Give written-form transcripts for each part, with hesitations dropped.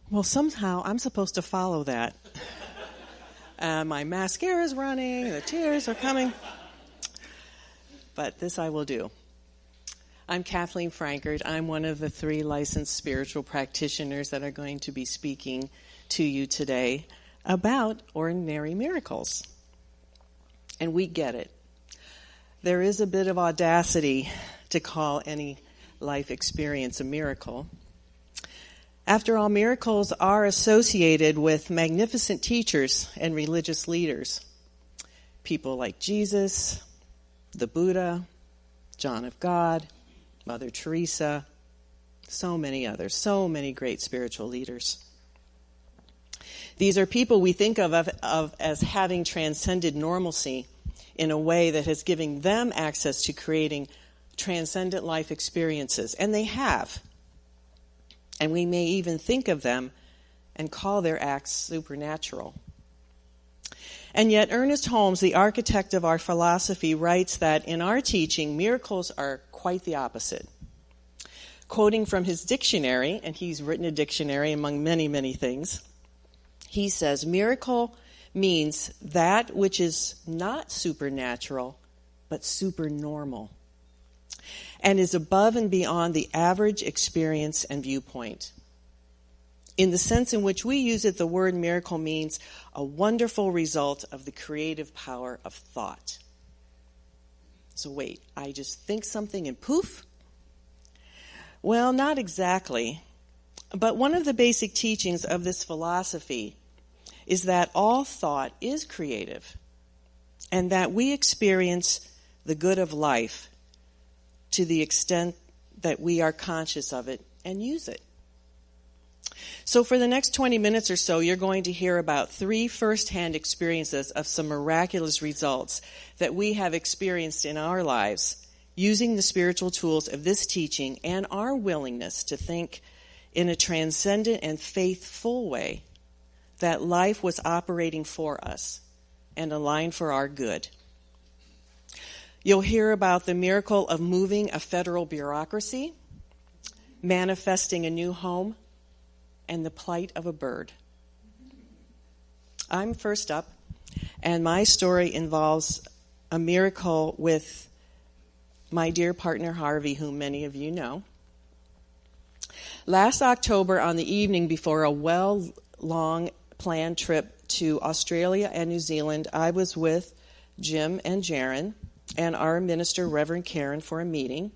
Well, somehow I'm supposed to follow that. My mascara's running, the tears are coming. But this I will do. I'm Kathleen Frankart. I'm one of the 3 licensed spiritual practitioners that are going to be speaking to you today about ordinary miracles. And we get it. There is a bit of audacity to call any life experience a miracle. After all, miracles are associated with magnificent teachers and religious leaders. People like Jesus, the Buddha, John of God, Mother Teresa, so many others, so many great spiritual leaders. These are people we think of as having transcended normalcy in a way that has given them access to creating transcendent life experiences. And they have. And we may even think of them and call their acts supernatural. And yet Ernest Holmes, the architect of our philosophy, writes that in our teaching, miracles are quite the opposite. Quoting from his dictionary, and he's written a dictionary among many, many things, he says, miracle means that which is not supernatural, but supernormal, and is above and beyond the average experience and viewpoint. In the sense in which we use it, the word miracle means a wonderful result of the creative power of thought. So wait, I just think something and poof? Well, not exactly. But one of the basic teachings of this philosophy is that all thought is creative and that we experience the good of life to the extent that we are conscious of it and use it. So for the next 20 minutes or so, you're going to hear about 3 first-hand experiences of some miraculous results that we have experienced in our lives using the spiritual tools of this teaching and our willingness to think in a transcendent and faithful way that life was operating for us and aligned for our good. You'll hear about the miracle of moving a federal bureaucracy, manifesting a new home, and the plight of a bird. I'm first up, and my story involves a miracle with my dear partner Harvey, whom many of you know. Last October, on the evening before a long planned trip to Australia and New Zealand, I was with Jim and Jaryn and our minister, Reverend Karen, for a meeting.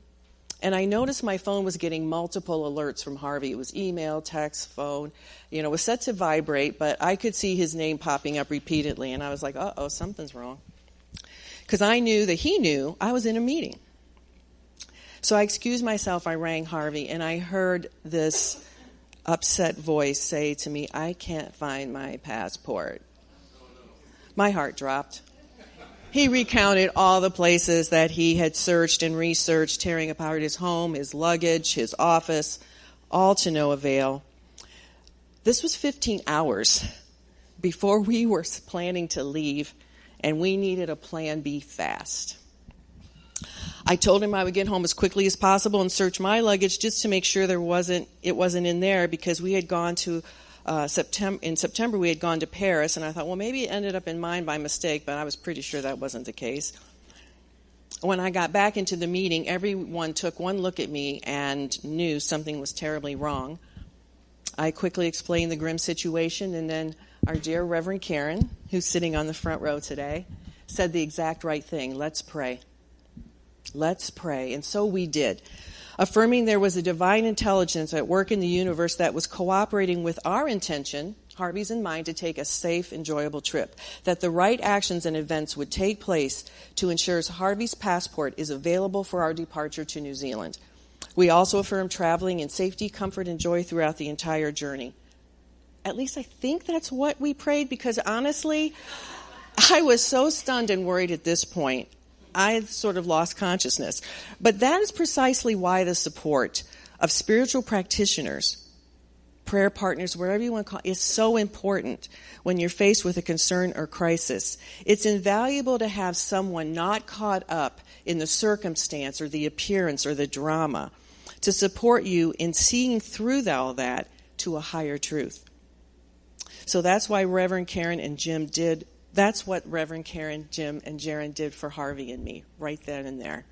And I noticed my phone was getting multiple alerts from Harvey. It was email, text, phone. It was set to vibrate, but I could see his name popping up repeatedly. And I was like, uh-oh, something's wrong. Because I knew that he knew I was in a meeting. So I excused myself. I rang Harvey, and I heard this upset voice say to me, I can't find my passport. My heart dropped. He recounted all the places that he had searched and researched, tearing apart his home, his luggage, his office, all to no avail. This was 15 hours before we were planning to leave, and we needed a plan B fast. I told him I would get home as quickly as possible and search my luggage just to make sure it wasn't in there, because we had gone to in September we had gone to Paris, and I thought, well, maybe it ended up in mine by mistake, but I was pretty sure that wasn't the case. When I got back into the meeting, everyone took one look at me and knew something was terribly wrong. I quickly explained the grim situation, and then our dear Reverend Karen, who's sitting on the front row today, said the exact right thing. Let's pray. Let's pray. And so we did, affirming there was a divine intelligence at work in the universe that was cooperating with our intention, Harvey's and mine, to take a safe, enjoyable trip, that the right actions and events would take place to ensure Harvey's passport is available for our departure to New Zealand. We also affirmed traveling in safety, comfort, and joy throughout the entire journey. At least I think that's what we prayed, because honestly, I was so stunned and worried at this point. I sort of lost consciousness. But that is precisely why the support of spiritual practitioners, prayer partners, wherever you want to call it, is so important when you're faced with a concern or crisis. It's invaluable to have someone not caught up in the circumstance or the appearance or the drama to support you in seeing through all that to a higher truth. So that's why Reverend Karen and Jim did, that's what Reverend Karen, Jim, and Jaryn did for Harvey and me, right then and there.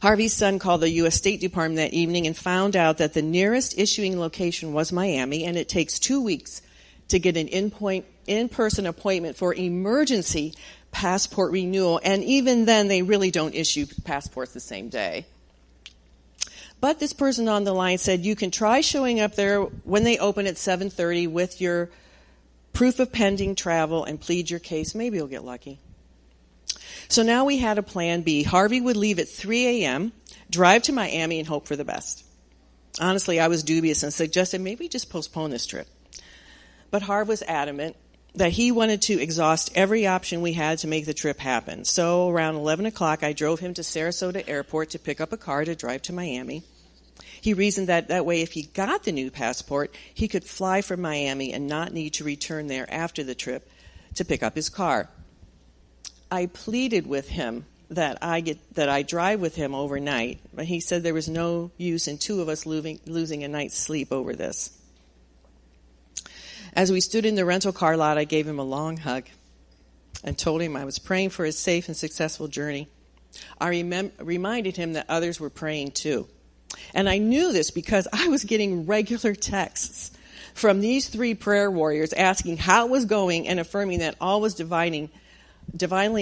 Harvey's son called the U.S. State Department that evening and found out that the nearest issuing location was Miami, and it takes 2 weeks to get an in-person appointment for emergency passport renewal, and even then they really don't issue passports the same day. But this person on the line said, you can try showing up there when they open at 7:30 with your proof of pending travel and plead your case. Maybe you'll get lucky. So now we had a plan B. Harvey would leave at 3 a.m., drive to Miami, and hope for the best. Honestly, I was dubious and suggested maybe just postpone this trip. But Harv was adamant that he wanted to exhaust every option we had to make the trip happen. So around 11 o'clock, I drove him to Sarasota Airport to pick up a car to drive to Miami. He reasoned that way if he got the new passport, he could fly from Miami and not need to return there after the trip to pick up his car. I pleaded with him that I drive with him overnight, but he said there was no use in two of us losing a night's sleep over this. As we stood in the rental car lot, I gave him a long hug and told him I was praying for his safe and successful journey. I reminded him that others were praying too. And I knew this because I was getting regular texts from these three prayer warriors asking how it was going and affirming that all was divinely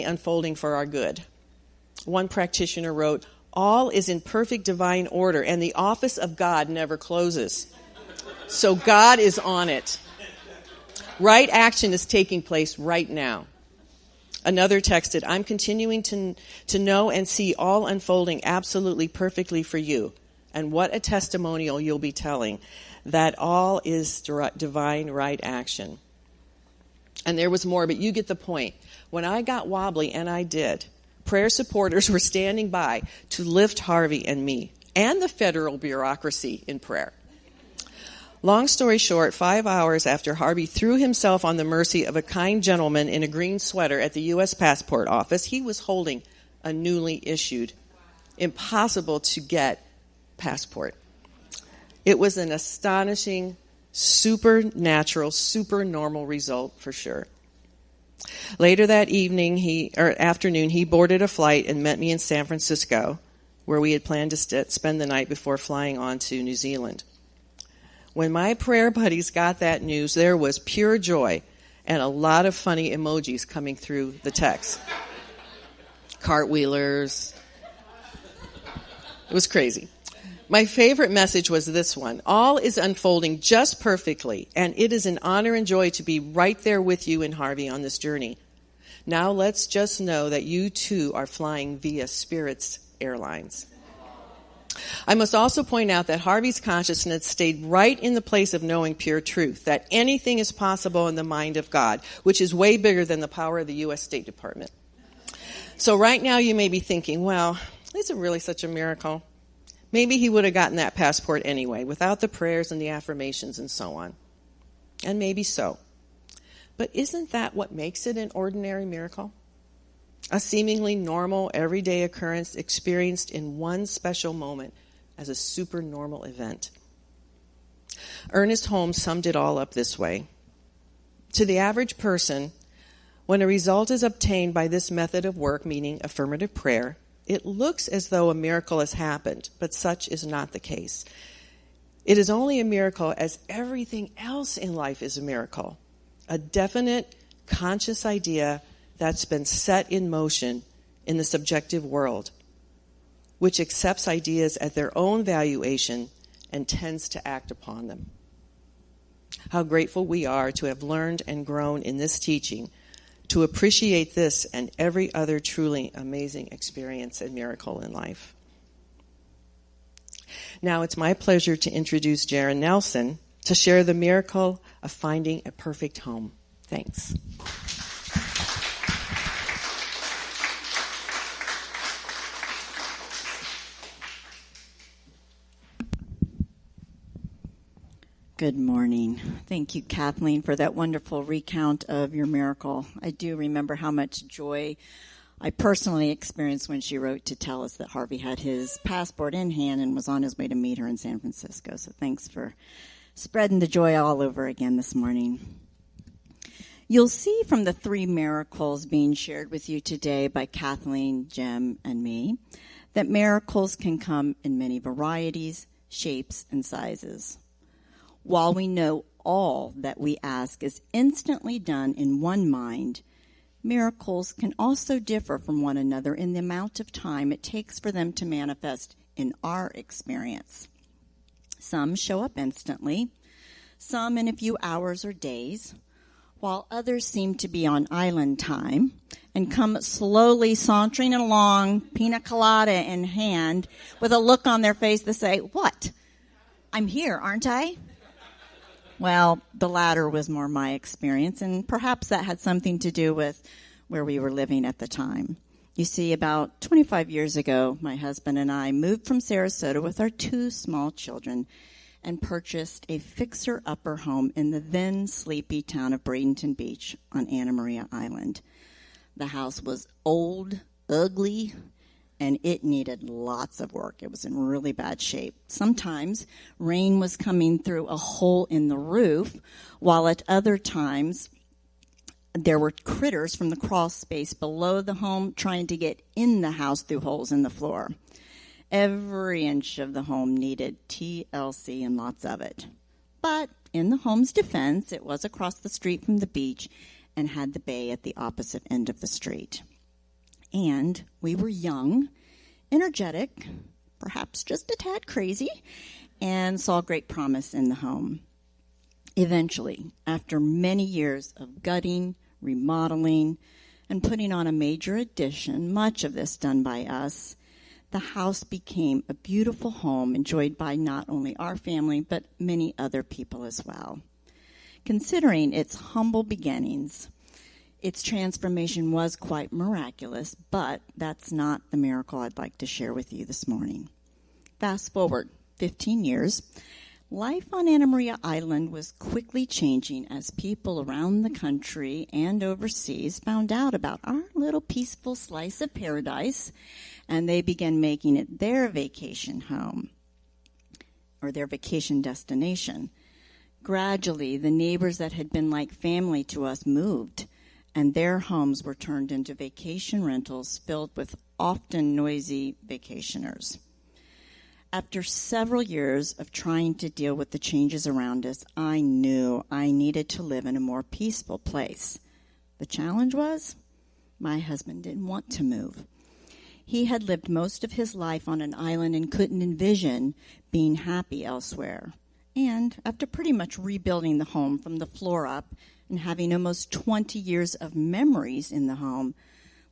unfolding for our good. One practitioner wrote, all is in perfect divine order, and the office of God never closes. So God is on it. Right action is taking place right now. Another texted, I'm continuing to know and see all unfolding absolutely perfectly for you. And what a testimonial you'll be telling, that all is divine right action. And there was more, but you get the point. When I got wobbly, and I did, prayer supporters were standing by to lift Harvey and me and the federal bureaucracy in prayer. Long story short, 5 hours after Harvey threw himself on the mercy of a kind gentleman in a green sweater at the U.S. passport office, he was holding a newly issued, impossible to get passport. It was an astonishing, supernatural, supernormal result for sure. Later that afternoon, he boarded a flight and met me in San Francisco, where we had planned to spend the night before flying on to New Zealand. When my prayer buddies got that news, there was pure joy and a lot of funny emojis coming through the text. Cartwheelers. It was crazy. My favorite message was this one. All is unfolding just perfectly, and it is an honor and joy to be right there with you and Harvey on this journey. Now let's just know that you too are flying via Spirit's Airlines. I must also point out that Harvey's consciousness stayed right in the place of knowing pure truth, that anything is possible in the mind of God, which is way bigger than the power of the U.S. State Department. So right now you may be thinking, well, is it really such a miracle? Maybe he would have gotten that passport anyway, without the prayers and the affirmations and so on. And maybe so. But isn't that what makes it an ordinary miracle? A seemingly normal, everyday occurrence experienced in one special moment as a supernormal event. Ernest Holmes summed it all up this way. To the average person, when a result is obtained by this method of work, meaning affirmative prayer, it looks as though a miracle has happened, but such is not the case. It is only a miracle as everything else in life is a miracle, a definite, conscious idea that's been set in motion in the subjective world, which accepts ideas at their own valuation and tends to act upon them. How grateful we are to have learned and grown in this teaching, to appreciate this and every other truly amazing experience and miracle in life. Now it's my pleasure to introduce Jaryn Nelson to share the miracle of finding a perfect home. Thanks. Good morning. Thank you, Kathleen, for that wonderful recount of your miracle. I do remember how much joy I personally experienced when she wrote to tell us that Harvey had his passport in hand and was on his way to meet her in San Francisco. So thanks for spreading the joy all over again this morning. You'll see from the 3 miracles being shared with you today by Kathleen, Jim, and me that miracles can come in many varieties, shapes, and sizes. While we know all that we ask is instantly done in one mind, miracles can also differ from one another in the amount of time it takes for them to manifest in our experience. Some show up instantly, some in a few hours or days, while others seem to be on island time and come slowly sauntering along, pina colada in hand, with a look on their face that say, "What? I'm here, aren't I?" Well, the latter was more my experience, and perhaps that had something to do with where we were living at the time. You see, about 25 years ago, my husband and I moved from Sarasota with our 2 small children and purchased a fixer-upper home in the then sleepy town of Bradenton Beach on Anna Maria Island. The house was old, ugly, and it needed lots of work. It was in really bad shape. Sometimes rain was coming through a hole in the roof, while at other times there were critters from the crawl space below the home trying to get in the house through holes in the floor. Every inch of the home needed TLC and lots of it. But in the home's defense, it was across the street from the beach and had the bay at the opposite end of the street. And we were young, energetic, perhaps just a tad crazy, and saw great promise in the home. Eventually, after many years of gutting, remodeling, and putting on a major addition, much of this done by us, the house became a beautiful home enjoyed by not only our family, but many other people as well. Considering its humble beginnings, its transformation was quite miraculous, but that's not the miracle I'd like to share with you this morning. Fast forward 15 years, life on Anna Maria Island was quickly changing as people around the country and overseas found out about our little peaceful slice of paradise, and they began making it their vacation home or their vacation destination. Gradually, the neighbors that had been like family to us moved, and their homes were turned into vacation rentals filled with often noisy vacationers. After several years of trying to deal with the changes around us, I knew I needed to live in a more peaceful place. The challenge was, my husband didn't want to move. He had lived most of his life on an island and couldn't envision being happy elsewhere. And after pretty much rebuilding the home from the floor up and having almost 20 years of memories in the home,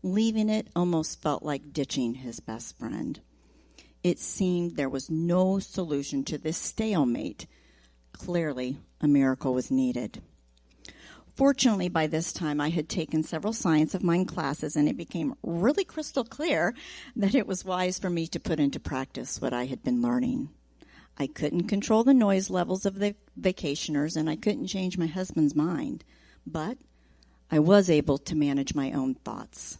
leaving it almost felt like ditching his best friend. It seemed there was no solution to this stalemate. Clearly, a miracle was needed. Fortunately, by this time, I had taken several science of mind classes, and it became really crystal clear that it was wise for me to put into practice what I had been learning. I couldn't control the noise levels of the vacationers, and I couldn't change my husband's mind. But I was able to manage my own thoughts.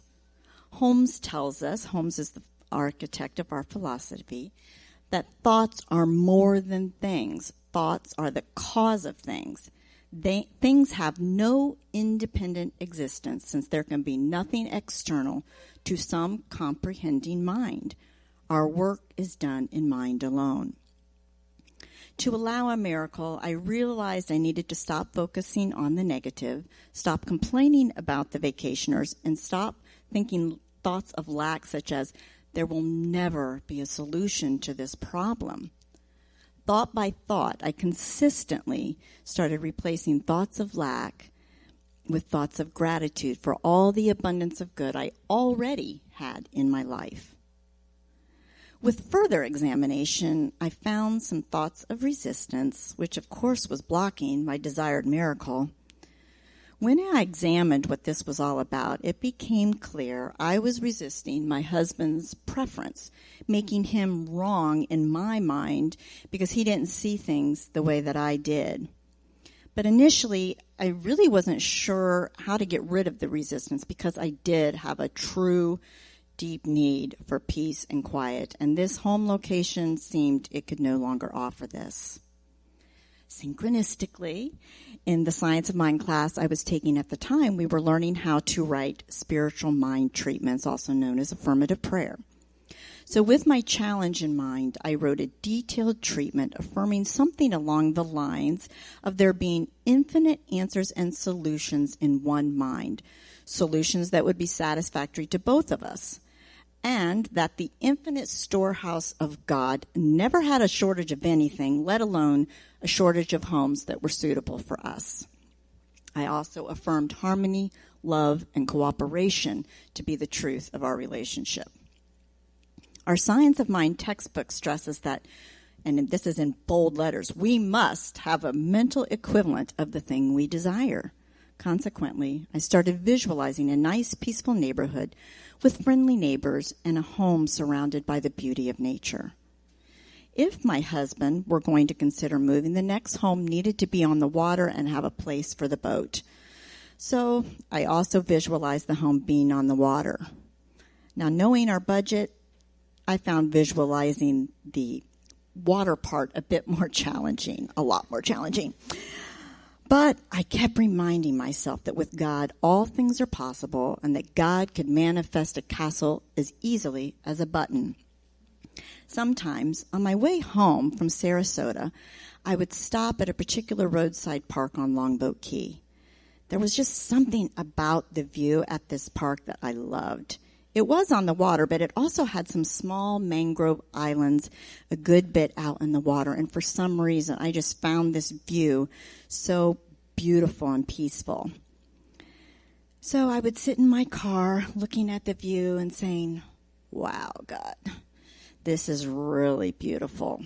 Holmes tells us, Holmes is the architect of our philosophy, that thoughts are more than things. Thoughts are the cause of things. Things have no independent existence, since there can be nothing external to some comprehending mind. Our work is done in mind alone. To allow a miracle, I realized I needed to stop focusing on the negative, stop complaining about the vacationers, and stop thinking thoughts of lack such as, there will never be a solution to this problem. Thought by thought, I consistently started replacing thoughts of lack with thoughts of gratitude for all the abundance of good I already had in my life. With further examination, I found some thoughts of resistance, which of course was blocking my desired miracle. When I examined what this was all about, it became clear I was resisting my husband's preference, making him wrong in my mind because he didn't see things the way that I did. But initially, I really wasn't sure how to get rid of the resistance because I did have a true, deep need for peace and quiet, and this home location seemed it could no longer offer this. Synchronistically, in the Science of Mind class I was taking at the time, we were learning how to write spiritual mind treatments, also known as affirmative prayer. So with my challenge in mind, I wrote a detailed treatment affirming something along the lines of there being infinite answers and solutions in one mind, solutions that would be satisfactory to both of us, and that the infinite storehouse of God never had a shortage of anything, let alone a shortage of homes that were suitable for us. I also affirmed harmony, love, and cooperation to be the truth of our relationship. Our Science of Mind textbook stresses that, and this is in bold letters, we must have a mental equivalent of the thing we desire. Consequently, I started visualizing a nice, peaceful neighborhood with friendly neighbors and a home surrounded by the beauty of nature. If my husband were going to consider moving, the next home needed to be on the water and have a place for the boat. So I also visualized the home being on the water. Now, knowing our budget, I found visualizing the water part a bit more challenging, a lot more challenging. But I kept reminding myself that with God, all things are possible and that God could manifest a castle as easily as a button. Sometimes, on my way home from Sarasota, I would stop at a particular roadside park on Longboat Key. There was just something about the view at this park that I loved. It was on the water, but it also had some small mangrove islands a good bit out in the water. And for some reason, I just found this view so beautiful and peaceful. So I would sit in my car looking at the view and saying, wow, God, this is really beautiful.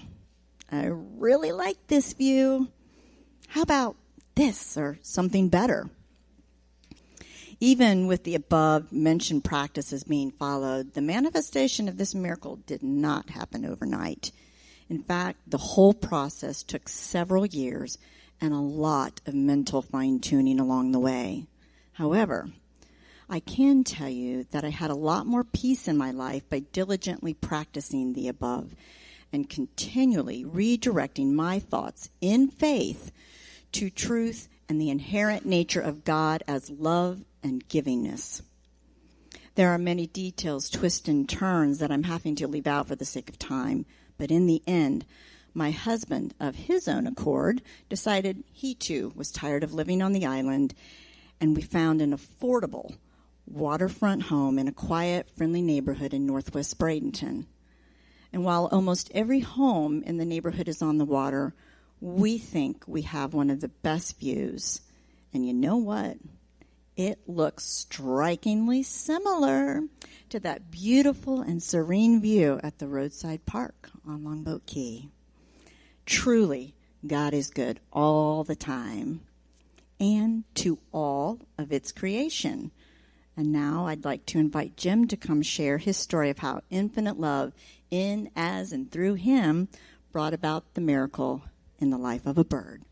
I really like this view. How about this or something better? Even with the above-mentioned practices being followed, the manifestation of this miracle did not happen overnight. In fact, the whole process took several years and a lot of mental fine-tuning along the way. However, I can tell you that I had a lot more peace in my life by diligently practicing the above and continually redirecting my thoughts in faith to truth and the inherent nature of God as love and givingness. There are many details, twists, and turns that I'm having to leave out for the sake of time, but in the end, my husband, of his own accord, decided he too was tired of living on the island, and we found an affordable waterfront home in a quiet, friendly neighborhood in northwest Bradenton. And while almost every home in the neighborhood is on the water, we think we have one of the best views. And you know what? It looks strikingly similar to that beautiful and serene view at the roadside park on Longboat Key. Truly, God is good all the time and to all of its creation. And now I'd like to invite Jim to come share his story of how infinite love in, as, and through him brought about the miracle in the life of a bird.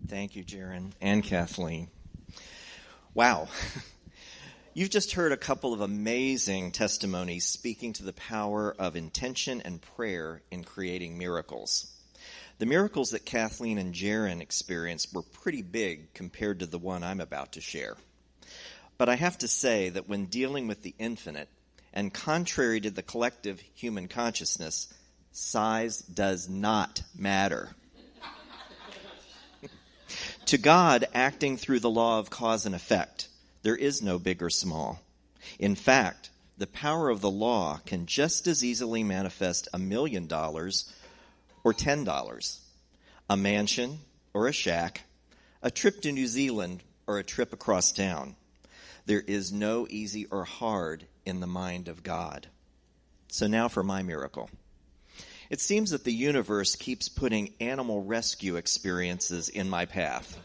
Thank you, Jaryn and Kathleen. Wow. You've just heard a couple of amazing testimonies speaking to the power of intention and prayer in creating miracles. The miracles that Kathleen and Jaryn experienced were pretty big compared to the one I'm about to share. But I have to say that when dealing with the infinite, and contrary to the collective human consciousness, size does not matter. To God, acting through the law of cause and effect, there is no big or small. In fact, the power of the law can just as easily manifest $1 million or $10, a mansion or a shack, a trip to New Zealand or a trip across town. There is no easy or hard in the mind of God. So now for my miracle. It seems that the universe keeps putting animal rescue experiences in my path.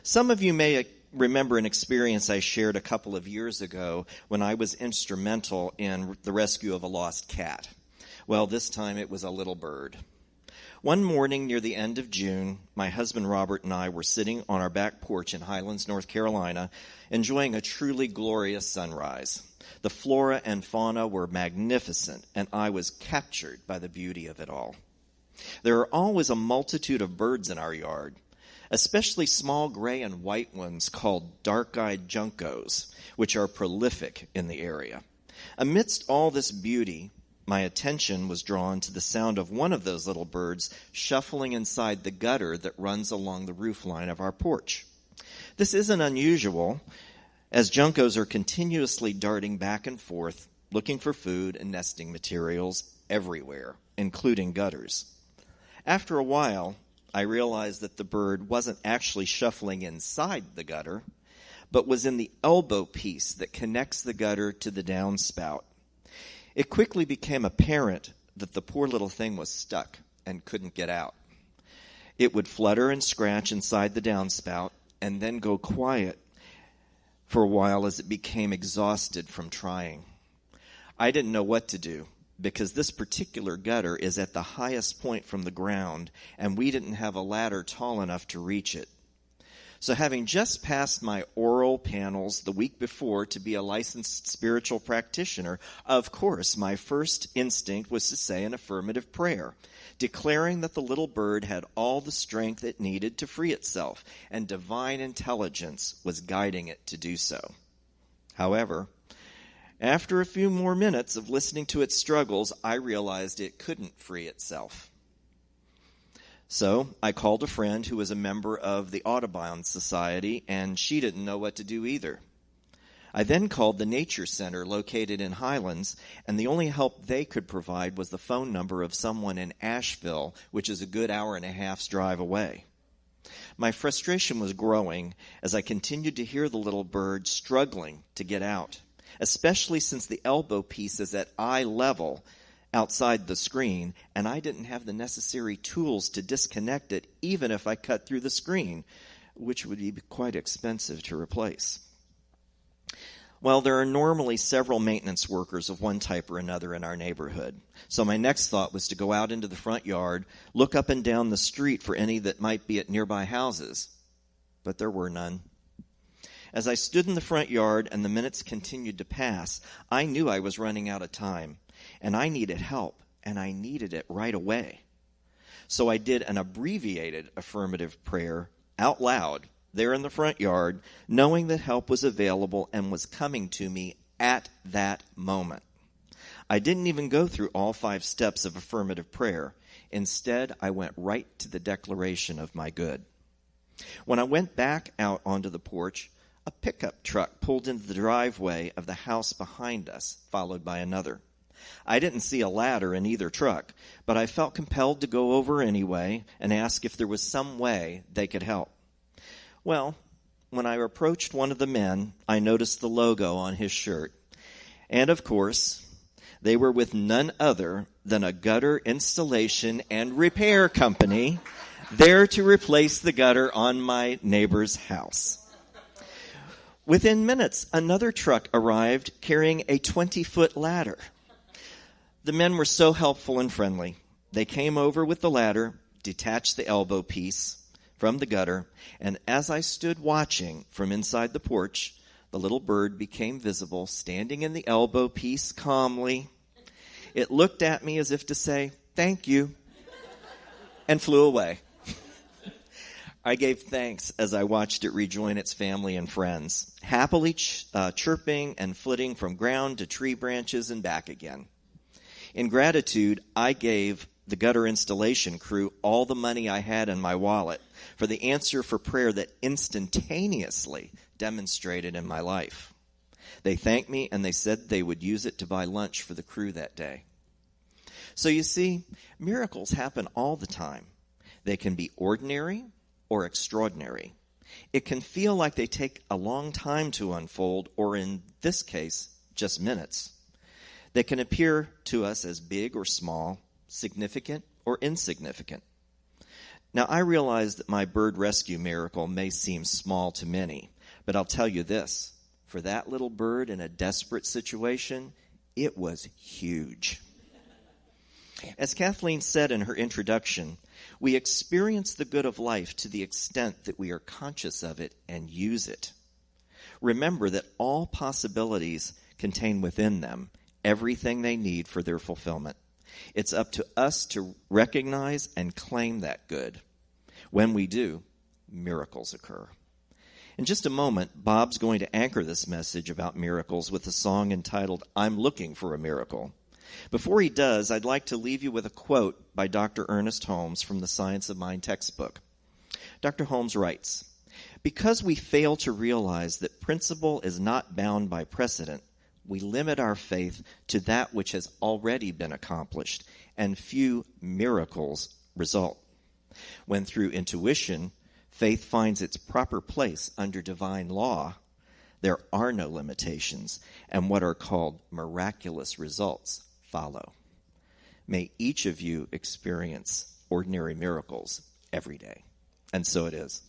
Some of you may remember an experience I shared a couple of years ago when I was instrumental in the rescue of a lost cat. Well, this time it was a little bird. One morning near the end of June, my husband Robert and I were sitting on our back porch in Highlands, North Carolina, enjoying a truly glorious sunrise. The flora and fauna were magnificent, and I was captured by the beauty of it all. There are always a multitude of birds in our yard, especially small gray and white ones called dark-eyed juncos, which are prolific in the area. Amidst all this beauty, my attention was drawn to the sound of one of those little birds shuffling inside the gutter that runs along the roofline of our porch. This isn't unusual, as juncos are continuously darting back and forth, looking for food and nesting materials everywhere, including gutters. After a while, I realized that the bird wasn't actually shuffling inside the gutter, but was in the elbow piece that connects the gutter to the downspout. It quickly became apparent that the poor little thing was stuck and couldn't get out. It would flutter and scratch inside the downspout and then go quiet for a while as it became exhausted from trying. I didn't know what to do because this particular gutter is at the highest point from the ground and we didn't have a ladder tall enough to reach it. So having just passed my oral panels the week before to be a licensed spiritual practitioner, of course, my first instinct was to say an affirmative prayer, declaring that the little bird had all the strength it needed to free itself, and divine intelligence was guiding it to do so. However, after a few more minutes of listening to its struggles, I realized it couldn't free itself. So I called a friend who was a member of the Audubon Society, and she didn't know what to do either. I then called the Nature Center located in Highlands, and the only help they could provide was the phone number of someone in Asheville, which is a good hour and a half's drive away. My frustration was growing as I continued to hear the little bird struggling to get out, especially since the elbow piece is at eye level outside the screen, and I didn't have the necessary tools to disconnect it, even if I cut through the screen, which would be quite expensive to replace. Well, there are normally several maintenance workers of one type or another in our neighborhood, so my next thought was to go out into the front yard, look up and down the street for any that might be at nearby houses, but there were none. As I stood in the front yard and the minutes continued to pass, I knew I was running out of time. And I needed help, and I needed it right away. So I did an abbreviated affirmative prayer out loud there in the front yard, knowing that help was available and was coming to me at that moment. I didn't even go through all 5 steps of affirmative prayer. Instead, I went right to the declaration of my good. When I went back out onto the porch, a pickup truck pulled into the driveway of the house behind us, followed by another. I didn't see a ladder in either truck, but I felt compelled to go over anyway and ask if there was some way they could help. Well, when I approached one of the men, I noticed the logo on his shirt. And of course, they were with none other than a gutter installation and repair company there to replace the gutter on my neighbor's house. Within minutes, another truck arrived carrying a 20-foot ladder. The men were so helpful and friendly. They came over with the ladder, detached the elbow piece from the gutter, and as I stood watching from inside the porch, the little bird became visible, standing in the elbow piece calmly. It looked at me as if to say, "Thank you," and flew away. I gave thanks as I watched it rejoin its family and friends, happily chirping and flitting from ground to tree branches and back again. In gratitude, I gave the gutter installation crew all the money I had in my wallet for the answer for prayer that instantaneously demonstrated in my life. They thanked me, and they said they would use it to buy lunch for the crew that day. So you see, miracles happen all the time. They can be ordinary or extraordinary. It can feel like they take a long time to unfold, or in this case, just minutes. They can appear to us as big or small, significant or insignificant. Now, I realize that my bird rescue miracle may seem small to many, But I'll tell you this, for that little bird in a desperate situation, it was huge. As Kathleen said in her introduction, we experience the good of life to the extent that we are conscious of it and use it. Remember that all possibilities contain within them everything they need for their fulfillment. It's up to us to recognize and claim that good. When we do, miracles occur. In just a moment, Bob's going to anchor this message about miracles with a song entitled, "I'm Looking for a Miracle." Before he does, I'd like to leave you with a quote by Dr. Ernest Holmes from the Science of Mind textbook. Dr. Holmes writes, "Because we fail to realize that principle is not bound by precedent, we limit our faith to that which has already been accomplished, and few miracles result. When through intuition, faith finds its proper place under divine law, there are no limitations, and what are called miraculous results follow. May each of you experience ordinary miracles every day." And so it is.